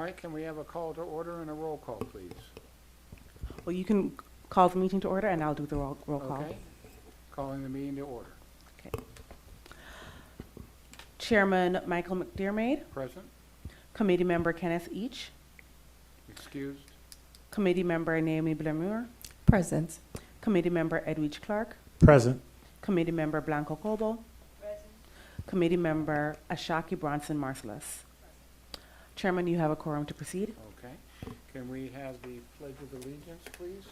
right, can we have a call to order and a roll call, please? Well, you can call the meeting to order, and I'll do the roll call. Okay, calling the meeting to order. Okay. Chairman Michael McDermott, Present, Committee Member Kenneth Each, excused, Committee Member Naomi Blamure, Present. Committee Member Edwidge Clark, Present. Committee Member Blanco Cobo, Committee Member Ashaki Bronson Marcellus. Chairman, you have a quorum to proceed. okay. Can we have the Pledge of Allegiance, please?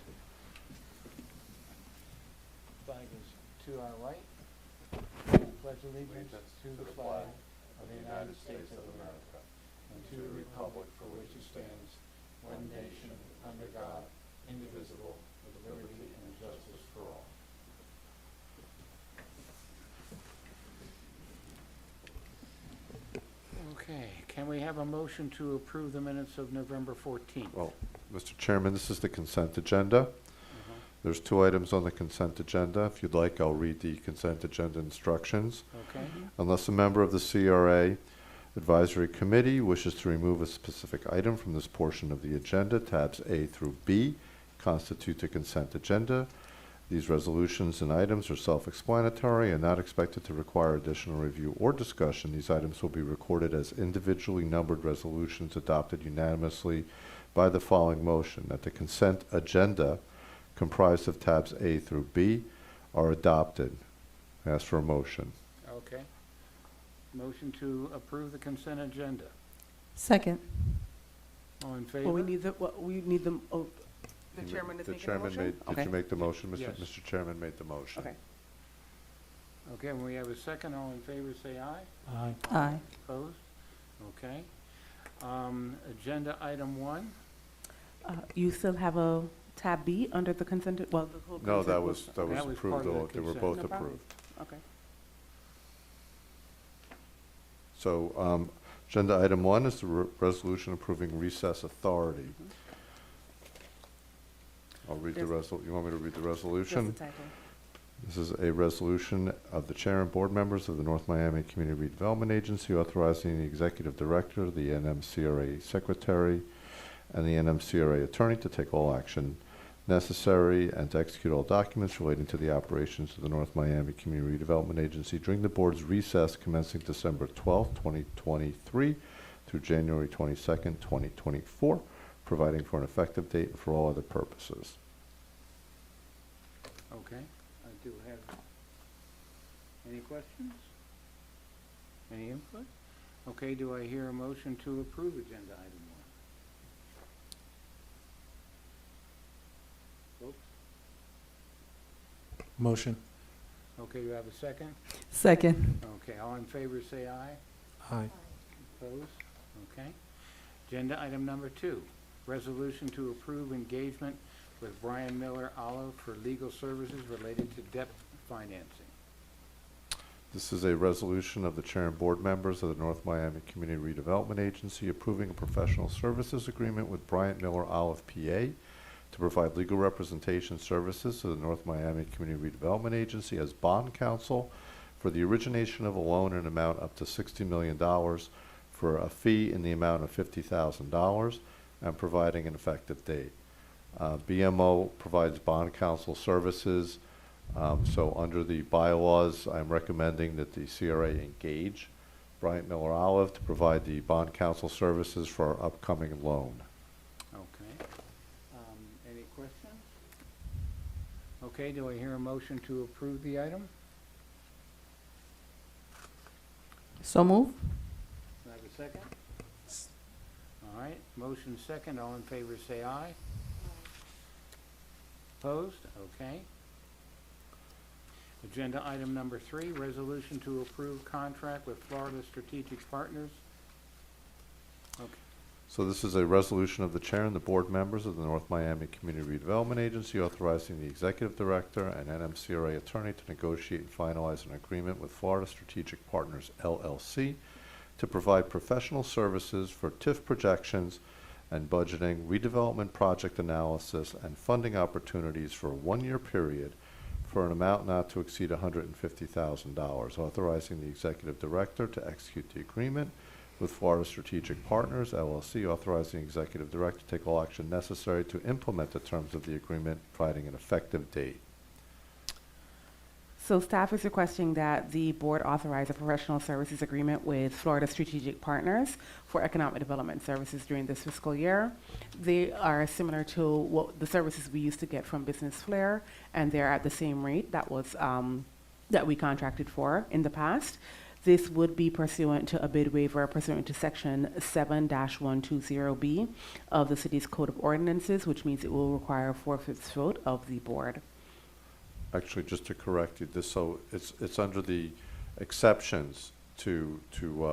Flag is to our right. Pledge allegiance to the flag of the United States of America and to the republic for which it stands, one nation, under God, indivisible, with liberty and justice for all. Okay, can we have a motion to approve the minutes of November 14th? Well, Mr. Chairman, this is the consent agenda. There's 2 items on the consent agenda. If you'd like, I'll read the consent agenda instructions. Okay, Unless a member of the CRA Advisory Committee wishes to remove a specific item from this portion of the agenda, tabs A through B constitute the consent agenda. These resolutions and items are self-explanatory and not expected to require additional review or discussion. These items will be recorded as individually numbered resolutions adopted unanimously by the following motion: that the consent agenda comprised of tabs A through B are adopted. I ask for a motion. okay. Motion to approve the consent agenda. Second. All in favor? Well, we need the, the chairman is The making the chairman motion? made, did Okay. you make the motion? Yes. Mr. Chairman made the motion. Okay. Okay, and we have a second. All in favor, say aye. Aye. Aye. Opposed? Okay. Agenda item 1. You still have a tab B under the consent, well, the whole No, consent that was That was approved. part of the They were consent. both No problem. approved. Okay. So, agenda item 1 is the resolution approving recess authority. I'll read the you want me to read the Just resolution? the title. This is a resolution of the chair and board members of the North Miami Community Redevelopment Agency authorizing the executive director, the NMCRA secretary, and the NMCRA attorney to take all action necessary and to execute all documents relating to the operations of the North Miami Community Redevelopment Agency during the board's recess commencing December 12th, 2023 through January 22nd, 2024, providing for an effective date and for all other purposes. Okay, I do have, any questions? Any input? Okay, do I hear a motion to approve agenda item 1? Folks? Motion. Okay, you have a second? Second. Okay, all in favor say aye. Aye. Opposed? Okay. Agenda item number 2, resolution to approve engagement with Brian Miller Olive for legal services related to debt financing. This is a resolution of the chair and board members of the North Miami Community Redevelopment Agency approving a professional services agreement with Bryant Miller Olive, PA, to provide legal representation services to the North Miami Community Redevelopment Agency as bond counsel for the origination of a loan in an amount up to $60 million for a fee in the amount of $50,000 and providing an effective date. BMO provides bond counsel services. So under the bylaws, I'm recommending that the CRA engage Bryant Miller Olive to provide the bond counsel services for our upcoming loan. Okay. Any questions? Okay, do I hear a motion to approve the item? So move. Do I have a second? All right, motion second. All in favor say aye. Opposed? Okay. Agenda item number 3, resolution to approve contract with Florida Strategic Partners. Okay, So this is a resolution of the chair and the board members of the North Miami Community Redevelopment Agency authorizing the executive director and NMCRA attorney to negotiate and finalize an agreement with Florida Strategic Partners, LLC, to provide professional services for TIF projections and budgeting, redevelopment project analysis, and funding opportunities for a 1-year period for an amount not to exceed $150,000, authorizing the executive director to execute the agreement with Florida Strategic Partners, LLC, authorizing the executive director to take all action necessary to implement the terms of the agreement, providing an effective date. So staff is requesting that the board authorize a professional services agreement with Florida Strategic Partners for economic development services during this fiscal year. They are similar to what the services we used to get from Business Flair, and they're at the same rate that was that we contracted for in the past. This would be pursuant to a bid waiver pursuant to section 7-120B of the city's Code of Ordinances, which means it will require a 4/5 vote of the board. Actually, just to correct you, it's under the exceptions to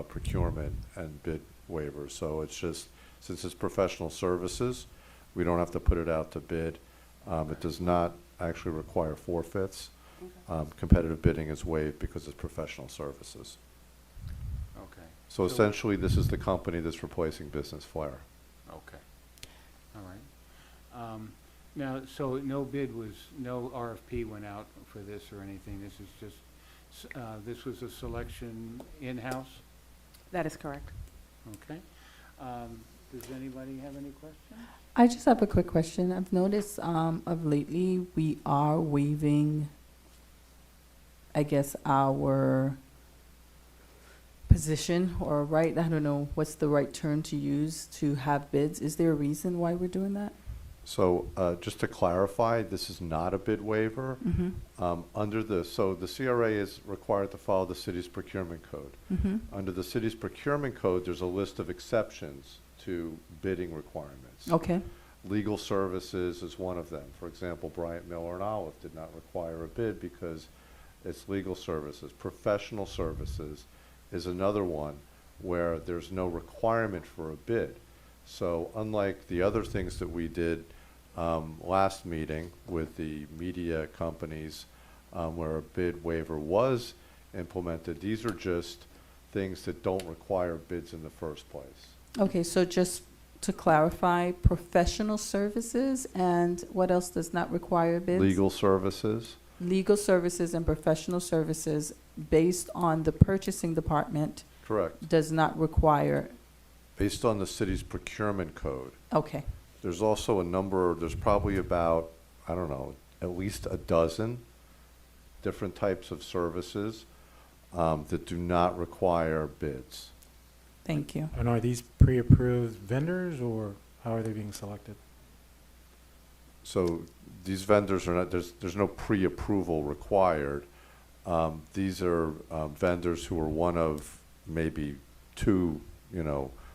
procurement and bid waivers. So it's just, since it's professional services, we don't have to put it out to bid. It does not actually require 4/5. Competitive bidding is waived because it's professional services. Okay. So essentially, this is the company that's replacing Business Flair. Okay. All right. Now, so no RFP went out for this or anything. This is just, this was a selection in-house? That is correct. Okay. Does anybody have any questions? I just have a quick question. I've noticed of lately we are waiving, I guess, our position or right, I don't know what's the right term to use to have bids. Is there a reason why we're doing that? So just to clarify, this is not a bid waiver. So the CRA is required to follow the city's procurement code. Under the city's procurement code, there's a list of exceptions to bidding requirements. Okay. Legal services is one of them. For example, Bryant, Miller, and Olive did not require a bid because it's legal services. Professional services is another one where there's no requirement for a bid. So unlike the other things that we did last meeting with the media companies where a bid waiver was implemented, these are just things that don't require bids in the first place. Okay, so just to clarify, professional services and what else does not require bids? Legal services. Legal services and professional services based on the purchasing department Correct. does not require. Based on the city's procurement code. Okay. There's also a number, there's probably about, I don't know, at least a dozen different types of services that do not require bids. Thank you. And are these pre-approved vendors, or how are they being selected? So these vendors are not, there's no pre-approval required. These are vendors who are one of maybe two,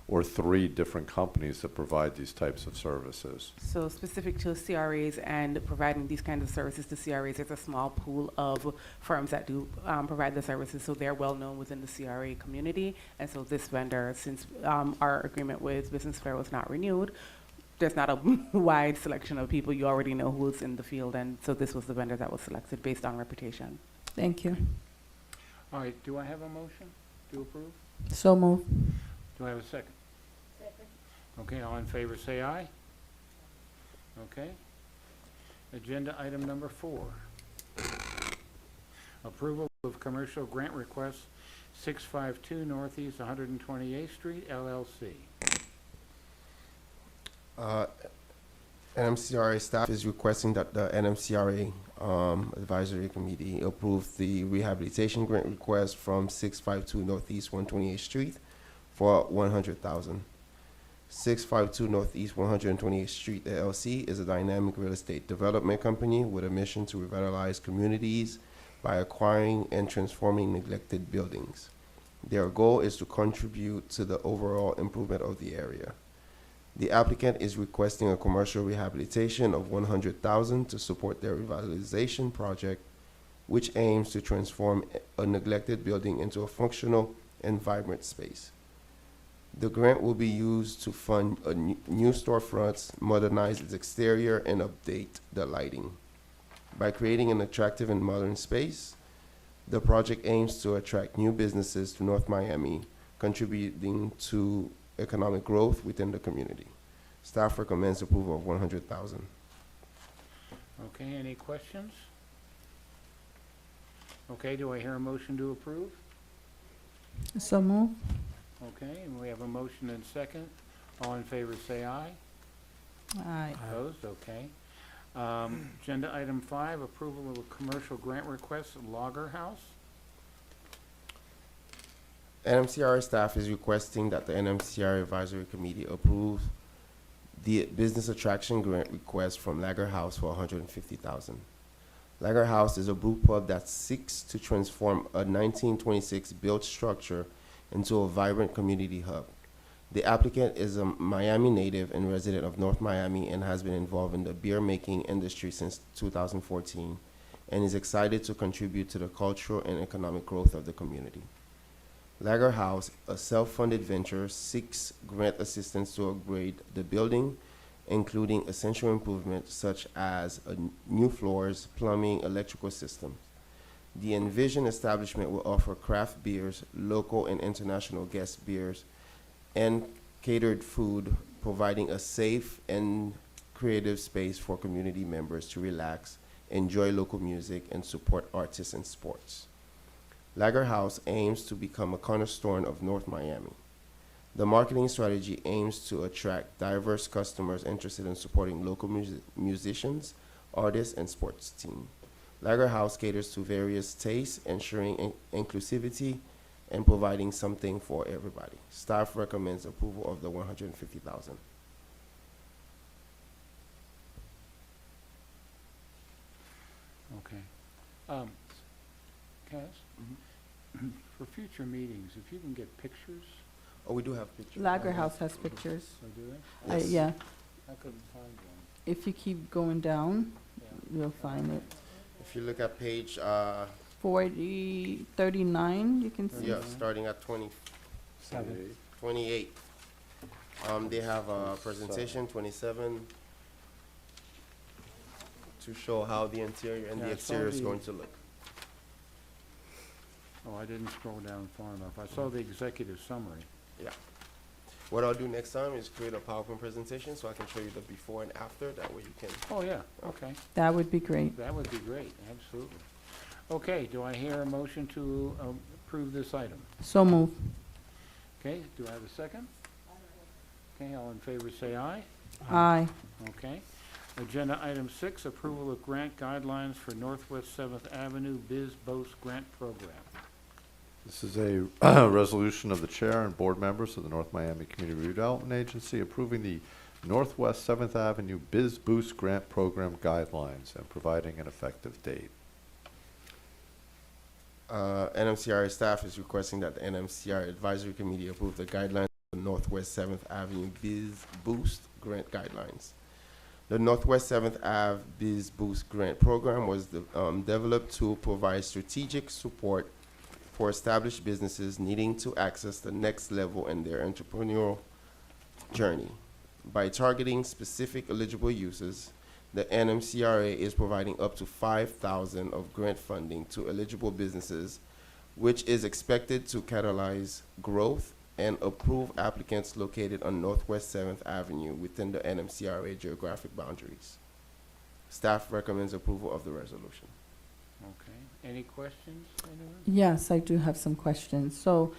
or three different companies that provide these types of services. So specific to CRAs and providing these kinds of services to CRAs, there's a small pool of firms that do provide the services, so they're well known within the CRA community. And so this vendor, since our agreement with Business Fair was not renewed, there's not a wide selection of people. You already know who's in the field, and so this was the vendor that was selected based on reputation. Thank you. All right, do I have a motion to approve? So move. Do I have a second? Okay, all in favor say aye. Okay. Agenda item number 4. Approval of commercial grant request 652 Northeast 128th Street, LLC. NMCRA staff is requesting that the NMCRA advisory committee approve the rehabilitation grant request from 652 Northeast 128th Street for $100,000. 652 Northeast 128th Street LLC is a dynamic real estate development company with a mission to revitalize communities by acquiring and transforming neglected buildings. Their goal is to contribute to the overall improvement of the area. The applicant is requesting a commercial rehabilitation of $100,000 to support their revitalization project, which aims to transform a neglected building into a functional and vibrant space. The grant will be used to fund new storefronts, modernize its exterior, and update the lighting. By creating an attractive and modern space, the project aims to attract new businesses to North Miami, contributing to economic growth within the community. Staff recommends approval of $100,000. Okay, any questions? Okay, do I hear a motion to approve? So move. Okay, and we have a motion and second. All in favor, say aye. Aye. Opposed? Okay. Agenda item 5, approval of a commercial grant request, Logger House. NMCRA staff is requesting that the NMCRA Advisory Committee approve the business attraction grant request from Lager House for $150,000. Lager House is a brew pub that seeks to transform a 1926 built structure into a vibrant community hub. The applicant is a Miami native and resident of North Miami and has been involved in the beer making industry since 2014 and is excited to contribute to the cultural and economic growth of the community. Lager House, a self-funded venture, seeks grant assistance to upgrade the building, including essential improvements such as new floors, plumbing, electrical systems. The envisioned establishment will offer craft beers, local and international guest beers, and catered food, providing a safe and creative space for community members to relax, enjoy local music, and support artists and sports. Lager House aims to become a cornerstone of North Miami. The marketing strategy aims to attract diverse customers interested in supporting local musicians, artists, and sports teams. Lager House caters to various tastes, ensuring inclusivity and providing something for everybody. Staff recommends approval of the $150,000. Okay. Cass, for future meetings, if you can get pictures, Oh, we do have pictures. Lager House has pictures. so do they? Yes. Yeah, I couldn't find one. if you keep going down, Yeah. you'll find it. If you look at page, 39, you can see. yeah, starting at 28. They have a presentation, 27, to show how the interior and Yeah, the I saw exterior is the- going to look. Oh, I didn't scroll down far enough. I saw the executive summary. What I'll do next time is create a PowerPoint presentation so I can show you the before and after. That way you can. Oh, yeah, okay. That would be great. That would be great, absolutely. Okay, do I hear a motion to approve this item? So move. Okay, do I have a second? Okay, all in favor say aye. Aye. Okay. Agenda item 6, approval of grant guidelines for Northwest 7th Avenue Biz Boost Grant Program. This is a resolution of the chair and board members of the North Miami Community Redevelopment Agency approving the Northwest 7th Avenue Biz Boost Grant Program guidelines and providing an effective date. NMCRA staff is requesting that the NMCRA Advisory Committee approve the guidelines for the Northwest 7th Avenue Biz Boost Grant Guidelines. The Northwest 7th Ave Biz Boost Grant Program was developed to provide strategic support for established businesses needing to access the next level in their entrepreneurial journey. By targeting specific eligible uses, the NMCRA is providing up to $5,000 of grant funding to eligible businesses, which is expected to catalyze growth and approve applicants located on Northwest 7th Avenue within the NMCRA geographic boundaries. Staff recommends approval of the resolution. Okay. Any questions, anyone? Yes, I do have some questions. So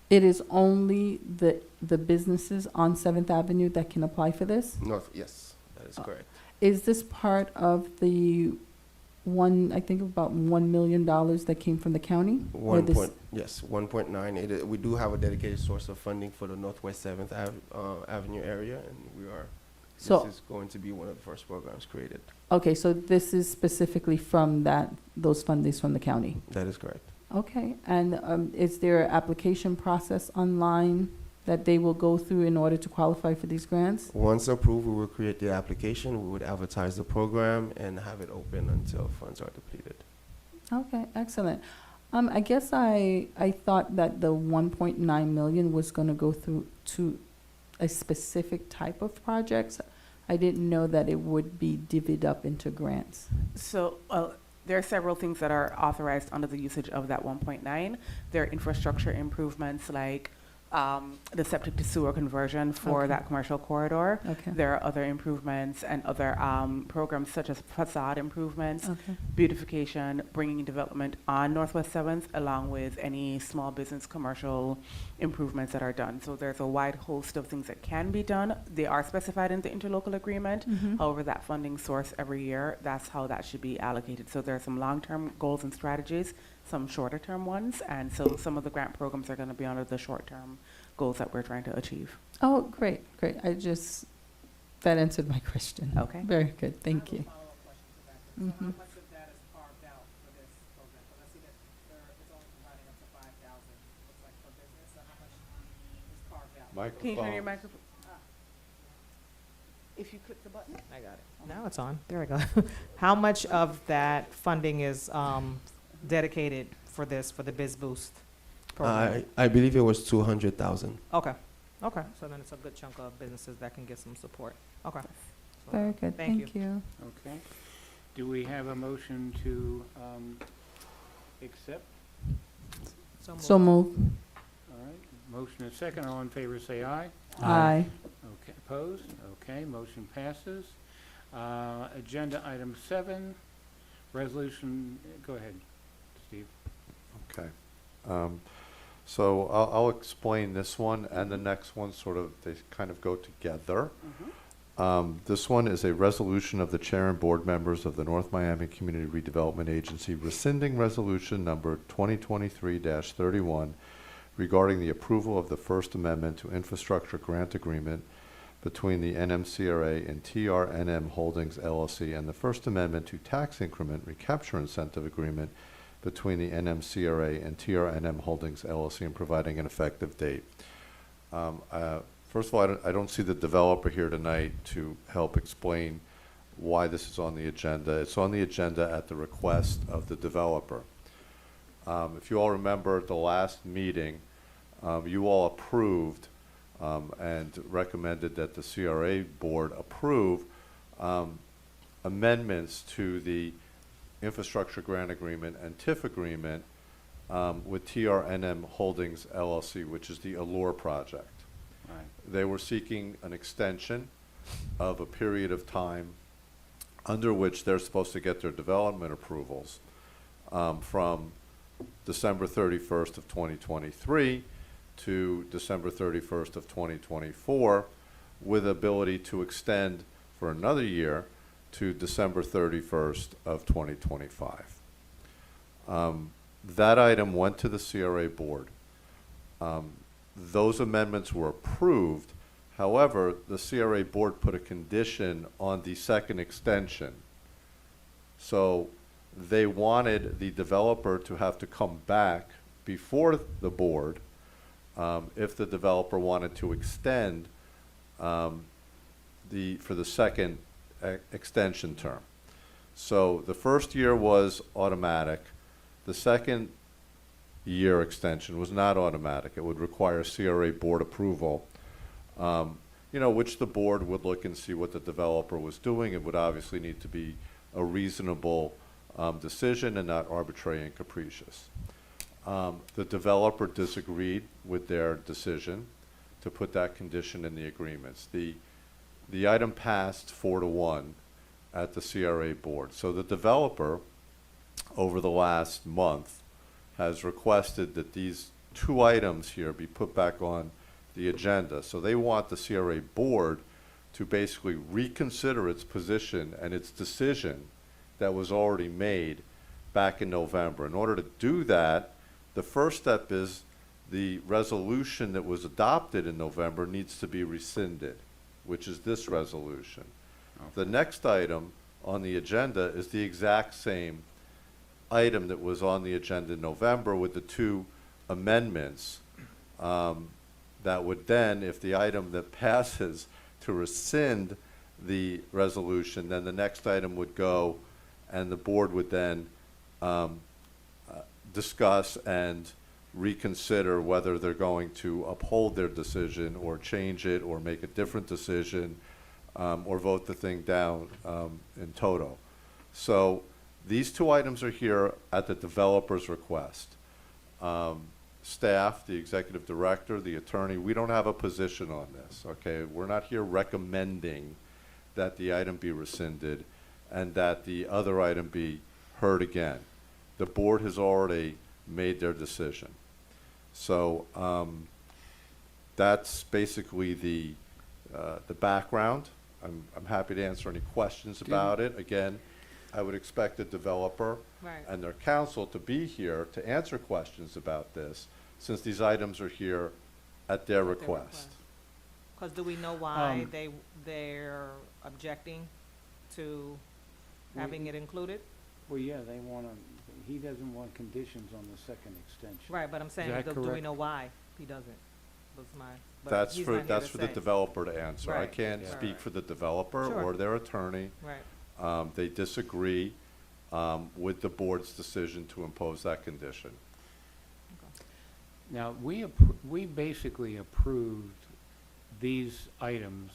it is only the businesses on 7th Avenue that can apply for this? Yes, that is correct. Is this part of the I think about $1 million that came from the county? Or this- 1.9. We do have a dedicated source of funding for the Northwest 7th Avenue area, and So- this is going to be one of the first programs created. Okay, so this is specifically from those fundings from the county? That is correct. Okay, and is there an application process online that they will go through in order to qualify for these grants? Once approved, we will create the application, we would advertise the program, and have it open until funds are depleted. Okay, excellent. I guess I thought that the 1.9 million was going to go through to a specific type of projects. I didn't know that it would be divvied up into grants. So there are several things that are authorized under the usage of that 1.9. There are infrastructure improvements like the septic to sewer conversion for Okay. that commercial corridor. Okay. There are other improvements and other programs such as facade improvements, Okay. beautification, bringing development on Northwest 7th, along with any small business commercial improvements that are done. So there's a wide host of things that can be done. They are specified in the interlocal agreement. Mhm. However, that funding source every year, that's how that should be allocated. So there are some long-term goals and strategies, some shorter-term ones, and so some of the grant programs are going to be under the short-term goals that we're trying to achieve. Oh, great, great. That answered my question. Okay. Very good, thank you. Follow-up question to that. So Mhm. how much of that is carved out for this program? Because I see that it's only providing up to 5,000, looks like for business, so how much is carved out? Can you turn your Microphone. microphone? If you click the button. I got it. Now it's on. There we go. How much of that funding is dedicated for this, for the Biz Boost program? I believe it was 200,000. Okay, okay. So then it's a good chunk of businesses that can get some support. Okay. So, Very good, Thank you. thank you. Okay. Do we have a motion to accept? So move. All right, motion is second. All in favor, say aye. Aye. Okay, opposed? Okay, motion passes. Agenda item 7, resolution, go ahead, Steve. Okay. So I'll explain this one and the next one, sort of, they kind of go together. This one is a resolution of the chair and board members of the North Miami Community Redevelopment Agency rescinding resolution number 2023-31 regarding the approval of the First Amendment to Infrastructure Grant Agreement between the NMCRA and TRNM Holdings LLC and the First Amendment to Tax Increment Recapture Incentive Agreement between the NMCRA and TRNM Holdings LLC and providing an effective date. First of all, I don't see the developer here tonight to help explain why this is on the agenda. It's on the agenda at the request of the developer. If you all remember at the last meeting, you all approved and recommended that the CRA board approve amendments to the Infrastructure Grant Agreement and TIF agreement with TRNM Holdings LLC, which is the Allure project. Right. They were seeking an extension of a period of time under which they're supposed to get their development approvals from December 31st of 2023 to December 31st of 2024, with ability to extend for another year to December 31st of 2025. That item went to the CRA board. Those amendments were approved. However, the CRA board put a condition on the second extension. So they wanted the developer to have to come back before the board if the developer wanted to extend for the second extension term. So the first year was automatic. The second year extension was not automatic. It would require CRA board approval, which the board would look and see what the developer was doing. It would obviously need to be a reasonable decision and not arbitrary and capricious. The developer disagreed with their decision to put that condition in the agreements. The item passed 4-1 at the CRA board. So the developer, over the last month, has requested that these two items here be put back on the agenda. So they want the CRA board to basically reconsider its position and its decision that was already made back in November. In order to do that, the first step is the resolution that was adopted in November needs to be rescinded, which is this resolution. The next item on the agenda is the exact same item that was on the agenda in November with the two amendments that would then, if the item that passes to rescind the resolution, then the next item would go and the board would then discuss and reconsider whether they're going to uphold their decision or change it or make a different decision or vote the thing down in toto. So these two items are here at the developer's request. staff, the executive director, the attorney, we don't have a position on this, okay? We're not here recommending that the item be rescinded and that the other item be heard again. The board has already made their decision. So that's basically the background. I'm happy to answer any questions about it. Again, I would expect the developer Right. and their counsel to be here to answer questions about this, since these items are here at their request. Because do we know why Um, they're objecting to having it included? Well, yeah, they want to, he doesn't want conditions on the second extension. Right, but I'm saying, that do we correct? know why he doesn't? Was my, but That's he's for, not here that's to for the say. developer to answer. I Right. can't Yeah. speak for the developer Sure. or their attorney. Right. They disagree with the board's decision to impose that condition. Now, we basically approved these items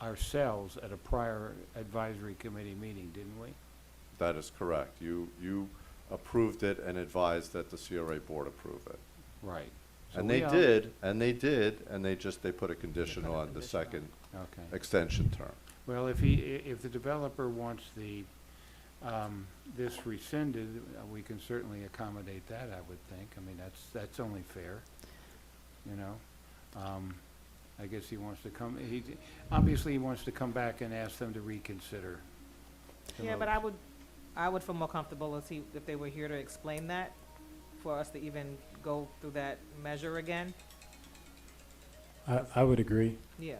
ourselves at a prior advisory committee meeting, didn't we? That is correct. You approved it and advised that the CRA board approve it. Right. So And we they all- did, and they put a condition put a on the condition on second Okay. extension term. Well, if the developer wants this rescinded, we can certainly accommodate that, I would think. I mean, that's only fair, you know? I guess he wants to obviously he wants to come back and ask them to reconsider. the Yeah, but motion. I would feel more comfortable if they were here to explain that, for us to even go through that measure again. I would agree. Yeah.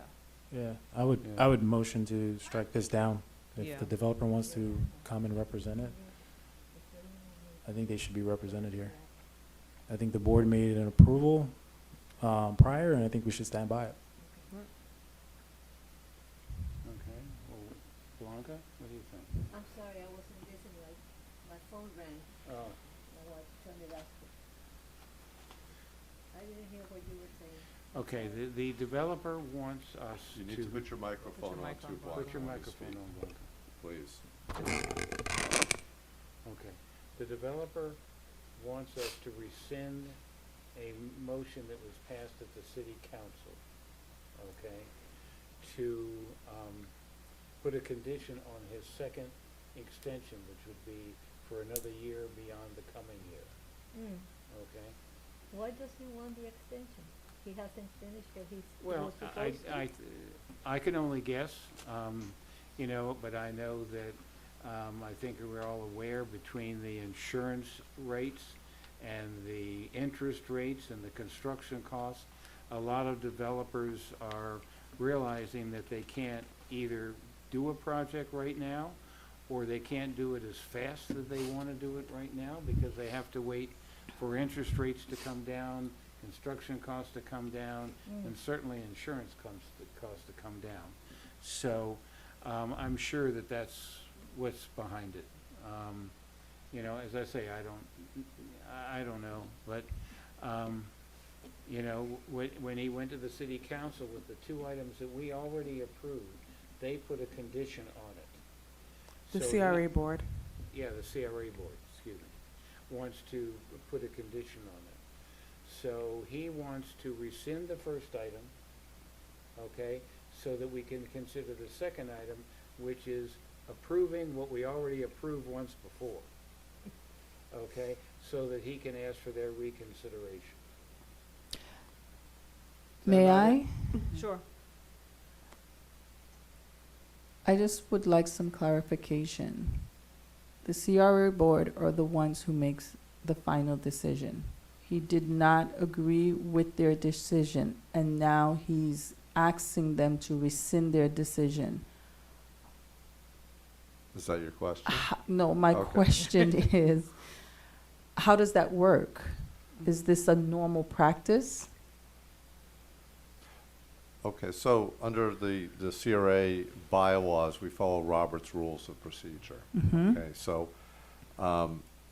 Yeah, Yeah. I would motion to strike this down. If Yeah. the developer wants to come and represent it, I think they should be represented here. I think the board made an approval prior, and I think we should stand by it. Okay, well, Blanca, what do you think? I'm sorry, I wasn't listening, like, my phone rang, Oh, I want to turn it off. I didn't hear what you were saying. okay, the developer wants us You need to put your microphone on too, microphone. Blanca, Put your when you microphone speak, on, Blanca. please. Okay. The developer wants us to rescind a motion that was passed at the city council, okay? To, put a condition on his second extension, which would be for another year beyond the coming year, okay? Why does he want the extension? He hasn't finished what he Well, was supposed to? I can only guess, you know, but I know that, I think we're all aware between the insurance rates and the interest rates and the construction costs, a lot of developers are realizing that they can't either do a project right now, or they can't do it as fast as they want to do it right now, because they have to wait for interest rates to come down, construction costs to come down, and certainly insurance costs to come down. So, I'm sure that that's what's behind it. You know, as I say, I don't know, but, you know, when he went to the city council with the two items that we already approved, they put a condition on it. The So he- CRA board. Yeah, the CRA board, excuse me, wants to put a condition on it. So he wants to rescind the first item, okay, so that we can consider the second item, which is approving what we already approved once before. Okay, so that he can ask for their reconsideration. Is that May about I? it? Sure. I just would like some clarification. The CRA board are the ones who makes the final decision. He did not agree with their decision, and now he's asking them to rescind their decision. Is that your question? No, my Okay. question is, how does that work? Is this a normal practice? Okay, so under the CRA bylaws, we follow Robert's Rules of Procedure. Mm-hmm. Okay, so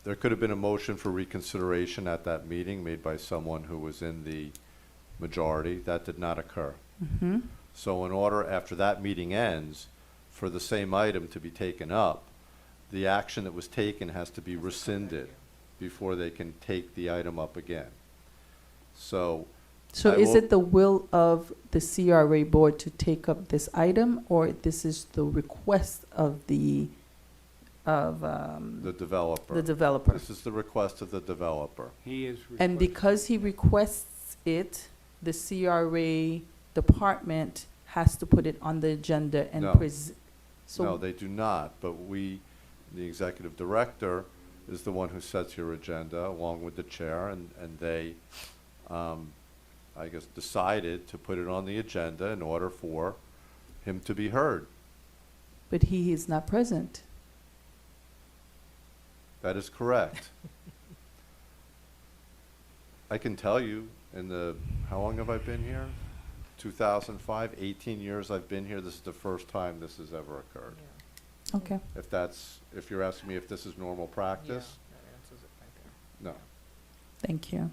there could have been a motion for reconsideration at that meeting made by someone who was in the majority. That did not occur. Mm-hmm. So in order, after that meeting ends, for the same item to be taken up, the action that was taken has to be rescinded before they can take the item up again. So So I is will- it the will of the CRA board to take up this item, or this is the request of the the developer. developer? This is the request of the developer. He is. And requesting- because he requests it, the CRA department has to put it on the agenda and No. No, So, they do not, but the executive director is the one who sets your agenda along with the chair, and they, I guess, decided to put it on the agenda in order for him to be heard. but he is not present. That is correct. I can tell you, how long have I been here? 2005, 18 years I've been here, this is the first time this has ever occurred. Okay. If you're asking me if this is normal practice, That answers it right there. no. Thank you.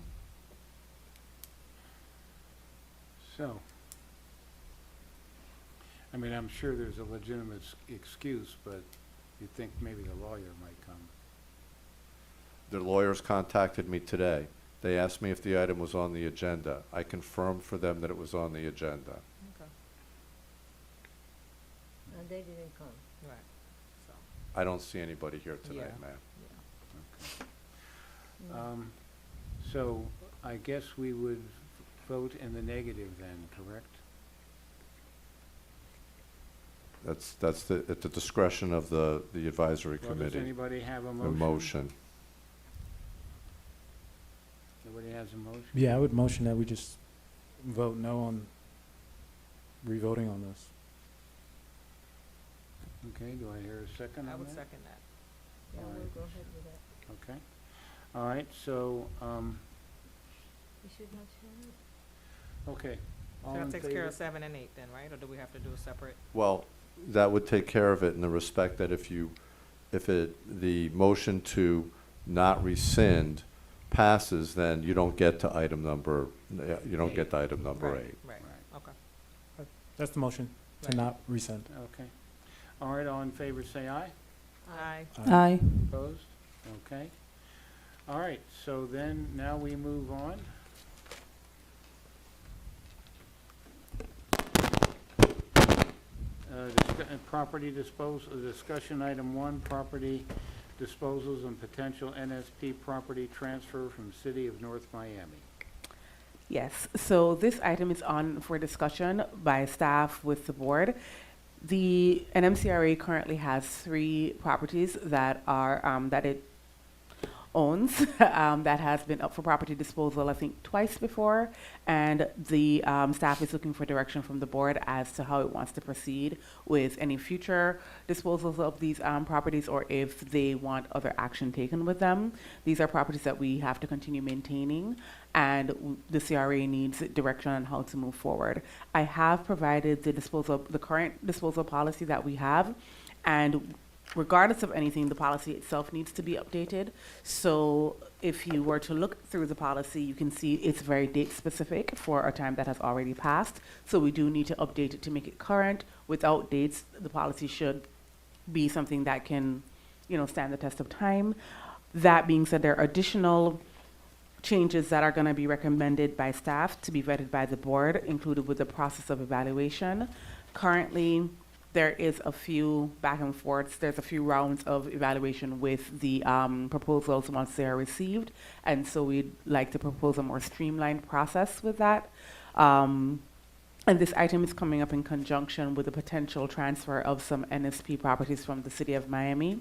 So, I mean, I'm sure there's a legitimate excuse, but you think maybe the lawyer might come. The lawyers contacted me today. They asked me if the item was on the agenda. I confirmed for them that it was on the agenda. Okay, And they didn't come. right, so, I don't see anybody here tonight, Yeah. ma'am. yeah. Mm. So I guess we would vote in the negative then, correct? That's at the discretion of the advisory Well, does committee. anybody have a The motion? motion. Nobody has a motion? Yeah, I would motion that we just vote no on revoting on this. Okay, do I hear a second I on would that? second that. Yeah, All we'll right. go ahead with that. Okay. All right, so, You should not share it. okay. All So in that takes care of favor? 7 and 8 then, right? Or do we have to do a separate? Well, that would take care of it in the respect that the motion to not rescind passes, then you don't get to item number, you don't get to item number Right, 8. Right, Right. okay. That's the motion, to Right. not rescind. Okay. All right, all in favor, say aye. Aye. Aye. Opposed? Okay. All right, so then, now we move on. Property discussion item 1, property disposals and potential NSP property transfer from City of North Miami. Yes, so this item is on for discussion by staff with the board. The NMCRA currently has 3 properties that are, that it owns, that has been up for property disposal, I think, twice before. And the staff is looking for direction from the board as to how it wants to proceed with any future disposals of these properties, or if they want other action taken with them. These are properties that we have to continue maintaining, and the CRA needs direction on how to move forward. I have provided the current disposal policy that we have, and regardless of anything, the policy itself needs to be updated. So if you were to look through the policy, you can see it's very date specific for a time that has already passed. So we do need to update it to make it current. Without dates, the policy should be something that can, stand the test of time. That being said, there are additional changes that are going to be recommended by staff to be vetted by the board, included with the process of evaluation. Currently, there is a few back and forths. There's a few rounds of evaluation with the proposals once they are received. And so we'd like to propose a more streamlined process with that. And this item is coming up in conjunction with the potential transfer of some NSP properties from the City of Miami.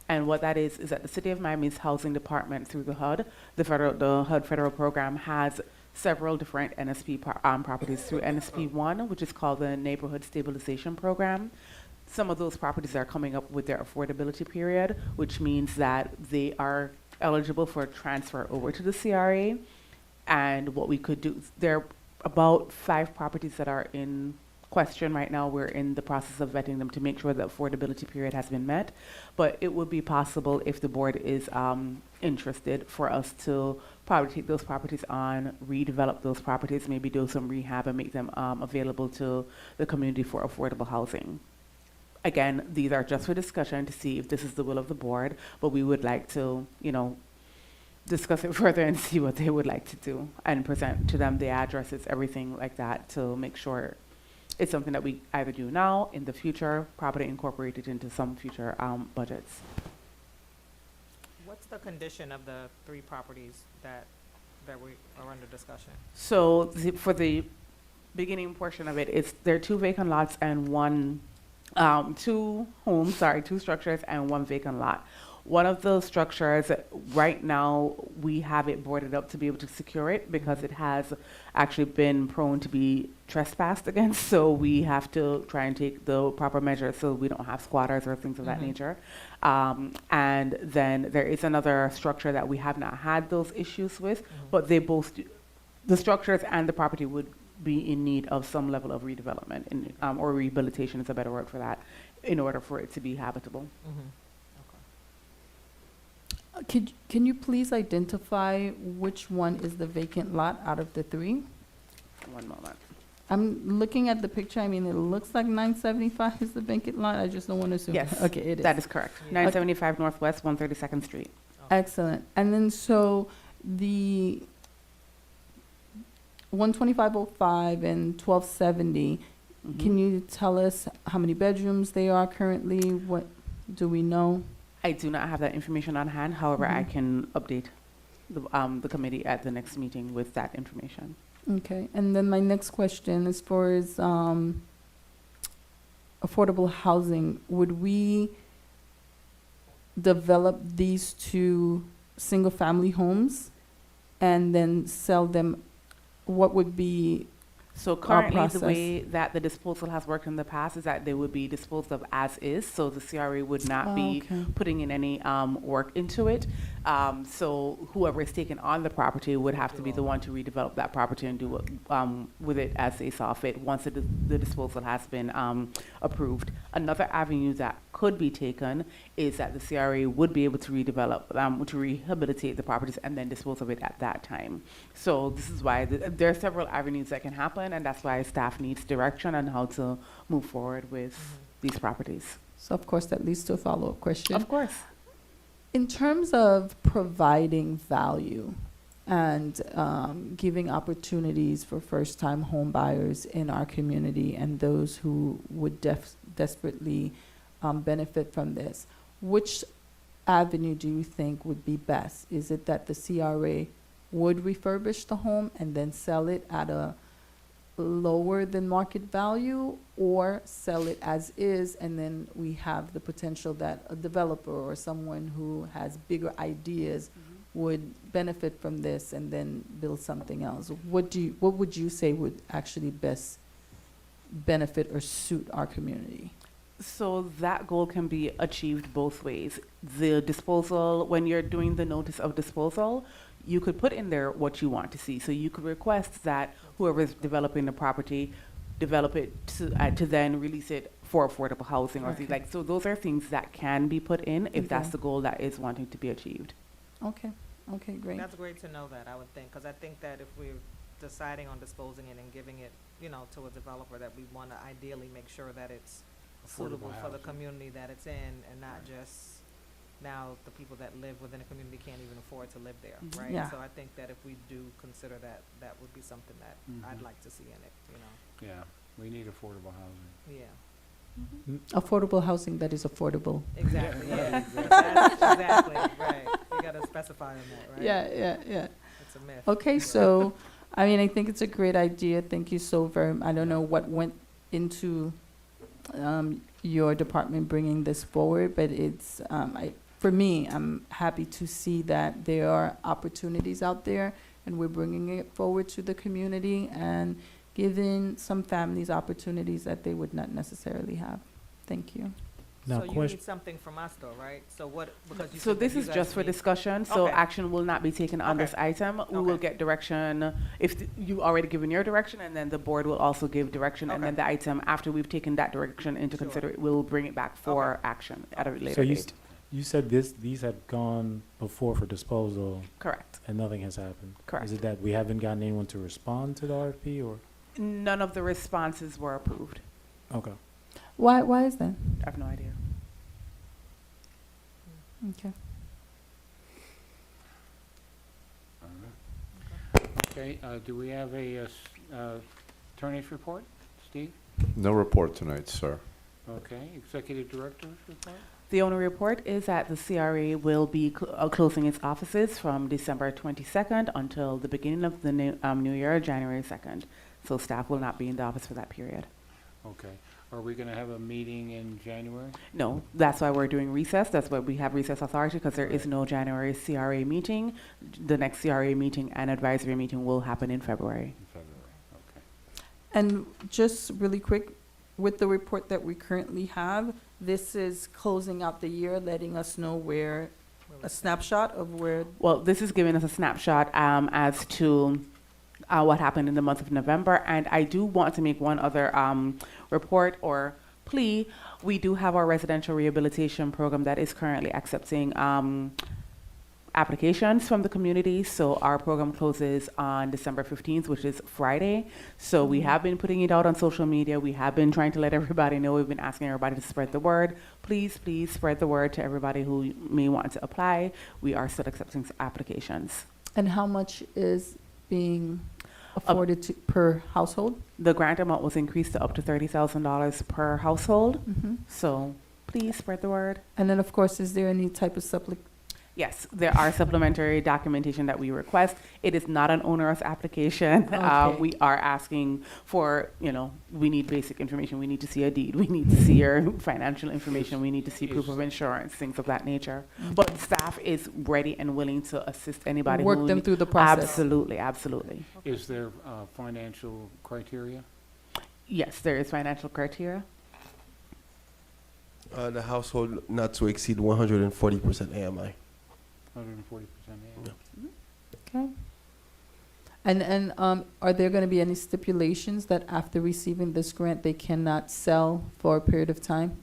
And what that is that the City of Miami's Housing Department, through the HUD, the HUD federal program, has several different NSP properties through NSP 1, which is called the Neighborhood Stabilization Program. Some of those properties are coming up with their affordability period, which means that they are eligible for transfer over to the CRA. And what we could do, there are about 5 properties that are in question right now. We're in the process of vetting them to make sure the affordability period has been met. But it would be possible, if the board is interested, for us to probably take those properties on, redevelop those properties, maybe do some rehab and make them available to the community for affordable housing. Again, these are just for discussion to see if this is the will of the board, but we would like to, discuss it further and see what they would like to do and present to them the addresses, everything like that, to make sure it's something that we either do now, in the future, probably incorporate it into some future budgets. What's the condition of the 3 properties that we are under discussion? So for the beginning portion of it, there are 2 vacant lots and 2 structures and 1 vacant lot. One of those structures, right now, we have it boarded up to be able to secure it because it has actually been prone to be trespassed against. So we have to try and take the proper measures so we don't have squatters or things of that nature. And then there is another structure that we have not had those issues with, but they both, the structures and the property would be in need of some level of redevelopment, or rehabilitation is a better word for that, in order for it to be habitable. Can you please identify which one is the vacant lot out of the 3? One moment. I'm looking at the picture. I mean, it looks like 975 is the vacant lot. I just don't want to assume. Yes, Okay, it is. that is correct. 975 Northwest, 132nd Street. Excellent. And then so the 12505 and 1270, can you tell us how many bedrooms they are currently? What do we know? I do not have that information on hand. However, I can update the committee at the next meeting with that information. Okay. And then my next question, as far as affordable housing, would we develop these 2 single-family homes and then sell them? What would be So currently, the process? way that the disposal has worked in the past is that they would be disposed of as is, so the CRA would not be okay. putting in any work into it. So whoever is taking on the property would have to be the one to redevelop that property and do with it as they saw fit once the disposal has been approved. Another avenue that could be taken is that the CRA would be able to redevelop, to rehabilitate the properties and then dispose of it at that time. So this is why there are several avenues that can happen, and that's why staff needs direction on how to move forward with these properties. So of course, that leads to a follow-up question. Of course. In terms of providing value and giving opportunities for first-time home buyers in our community and those who would desperately benefit from this, which avenue do you think would be best? Is it that the CRA would refurbish the home and then sell it at a lower than market value, or sell it as is and then we have the potential that a developer or someone who has bigger ideas would benefit from this and then build something else? What would you say would actually best benefit or suit our community? So that goal can be achieved both ways. The disposal, when you're doing the notice of disposal, you could put in there what you want to see. So you could request that whoever's developing the property develop it to then release it for affordable housing or things like. So those are things that can be put in if that's the goal that is wanting to be achieved. Okay, great. That's great to know that, I would think, because I think that if we're deciding on disposing it and giving it, to a developer, that we want to ideally make sure that it's suitable for the community that it's in, and not just now the people that live within a community can't even afford to live there, right? Yeah. So I think that if we do consider that, that would be something that I'd like to see in it, Yeah, we need affordable housing. Yeah, Affordable housing that is affordable. exactly, yeah. Exactly, right. You gotta specify in that, right? Yeah. It's a myth. Okay, so, I mean, I think it's a great idea. Thank you so very much. I don't know what went into your department bringing this forward, but it's, for me, I'm happy to see that there are opportunities out there and we're bringing it forward to the community and giving some families opportunities that they would not necessarily have. Thank you. Now, So you question. need something from us though, right? So what, because you So said that this you is guys just for need- discussion, so Okay. action will not be taken on this item. We will Okay. get direction, if you already given your direction, and then the board will also give direction, and then Okay. the item, after we've taken that direction into Sure. consideration, we'll bring it back for action at a So later you, date. you said these had gone before for disposal Correct, and nothing has happened. correct. Is it that we haven't gotten anyone to respond to the RFP, or? None of the responses were approved. Okay. Why is that? I have no idea. Okay. Okay, do we have a attorney's report? Steve? No report tonight, sir. Okay, executive director's report? The only report is that the CRA will be closing its offices from December 22nd until the beginning of the new year, January 2nd. So staff will not be in the office for that period. Okay. Are we gonna have a meeting in January? No, that's why we're doing recess. That's why we have recess authority, because there is no January CRA meeting. The next CRA meeting and advisory meeting will happen in February. In February, okay. And just really quick, with the report that we currently have, this is closing out the year, letting us know where, a snapshot of where, Well, this is giving us a snapshot as to what happened in the month of November. And I do want to make one other report or plea. We do have our residential rehabilitation program that is currently accepting applications from the community. So our program closes on December 15th, which is Friday. So we have been putting it out on social media. We have been trying to let everybody know. We've been asking everybody to spread the word. Please, please spread the word to everybody who may want to apply. We are still accepting applications. and how much is being afforded to, per household? The grant amount was increased to up to $30,000 per household. Mm-hmm. So please spread the word. And then, of course, is there any type of Yes, there are supplementary documentation that we request. It is not an onerous application. Okay. We are asking for, we need basic information. We need to see a deed. We need to see your financial information. We need to see proof of insurance, things of that nature. But staff is ready and willing to assist anybody. work who them need- through the process? Absolutely, absolutely. Is there financial criteria? Yes, there is financial criteria. The household not to exceed 140% AMI. 140% Yeah. Okay. And are there going to be any stipulations that after receiving this grant, they cannot sell for a period of time?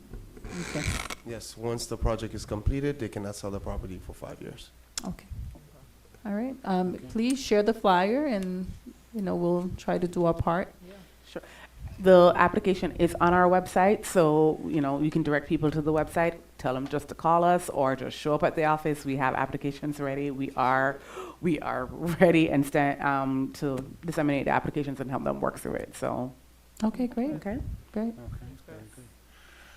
Okay, Yes, once the project is completed, they cannot sell the property for 5 years. okay. All right. Please share the flyer and, we'll try to do our part. Sure. The application is on our website, so, you can direct people to the website, tell them just to call us or just show up at the office. We have applications ready. We are ready and to disseminate the applications and help them work through it, so, Okay, great, okay? great. Okay, very good.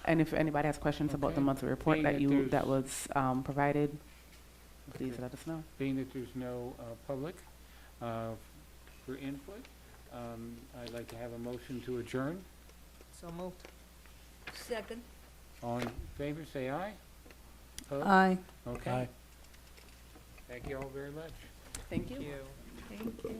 And if anybody has questions about the Okay. monthly report Being that that was provided, please let us know. Being that there's no public for input, I'd like to have a motion to adjourn. So moved. Second. All in favor, say aye. Opposed? Aye. Okay. Aye. Thank you all very much. Thank Thank you. Thank you.